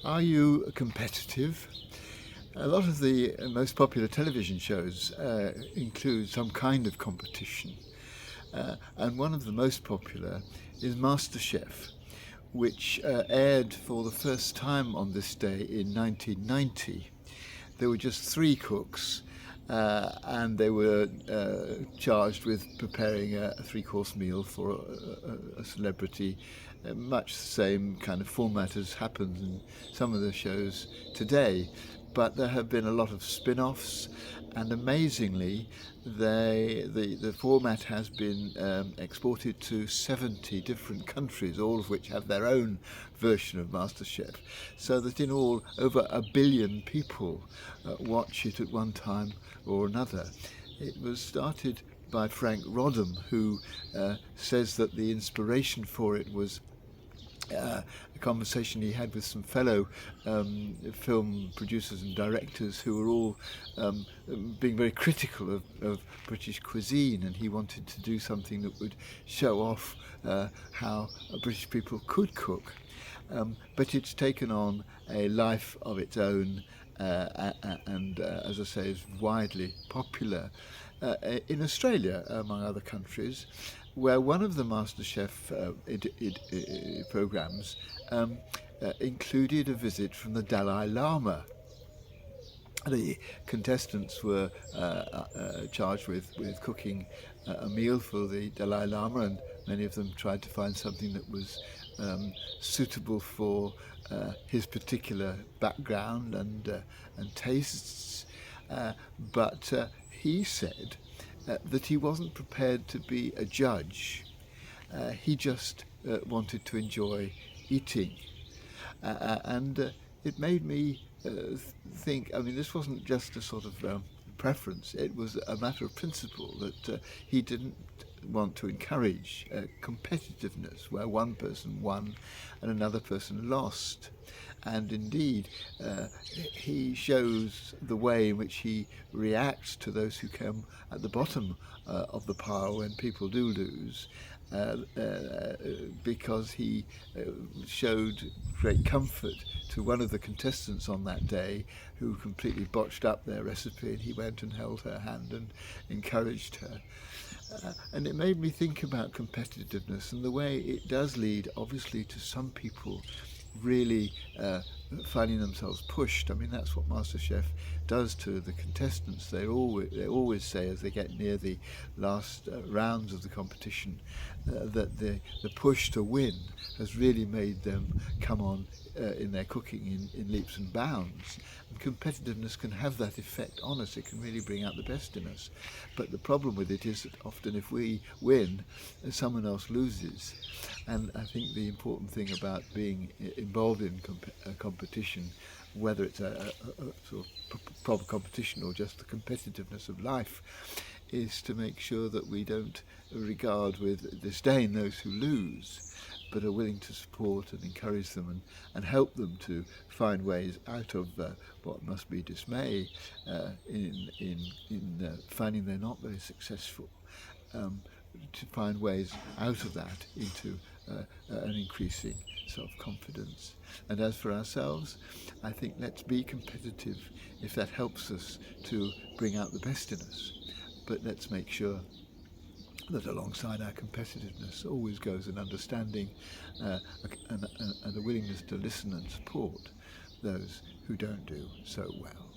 Are you competitive? A lot of the most popular television shows include some kind of competition, and one of the most popular is MasterChef, which aired for the first time on this day in 1990. There were just three cooks, and they were charged with preparing a three-course meal for a celebrity. Much the same kind of format as happens in some of the shows today. But there have been a lot of spin-offs, and amazingly, the format has been exported to 70 different countries, all of which have their own version of MasterChef, so that in all over 1 billion people watch it at one time or another. It was started by Frank Rodham, who says that the inspiration for it was a conversation he had with some fellow film producers and directors who were all being very critical of British cuisine, and he wanted to do something that would show off how British people could cook. But it's taken on a life of its own, and as I say, is widely popular in Australia, among other countries, where one of the MasterChef programs included a visit from the Dalai Lama. The contestants were charged with cooking a meal for the Dalai Lama, and many of them tried to find something that was suitable for his particular background and tastes. But he said that he wasn't prepared to be a judge. He just wanted to enjoy eating. And it made me think, I mean, this wasn't just a sort of preference, it was a matter of principle that he didn't want to encourage competitiveness where one person won and another person lost. And indeed, he shows the way in which he reacts to those who come at the bottom of the pile when people do lose, because he showed great comfort to one of the contestants on that day who completely botched up their recipe, and he went and held her hand and encouraged her. And it made me think about competitiveness and the way it does lead, obviously, to some people really finding themselves pushed. I mean, that's what MasterChef does to the contestants. They always say, as they get near the last rounds of the competition, that the push to win has really made them come on in their cooking in leaps and bounds. And competitiveness can have that effect on us. It can really bring out the best in us. But the problem with it is that often if we win, someone else loses. And I think the important thing about being involved in competition, whether it's a sort of proper competition or just the competitiveness of life, is to make sure that we don't regard with disdain those who lose, but are willing to support and encourage them and help them to find ways out of what must be dismay in finding they're not very successful, to find ways out of that into an increasing self-confidence. And as for ourselves, I think let's be competitive if that helps us to bring out the best in us. But let's make sure that alongside our competitiveness always goes an understanding and a willingness to listen and support those who don't do so well.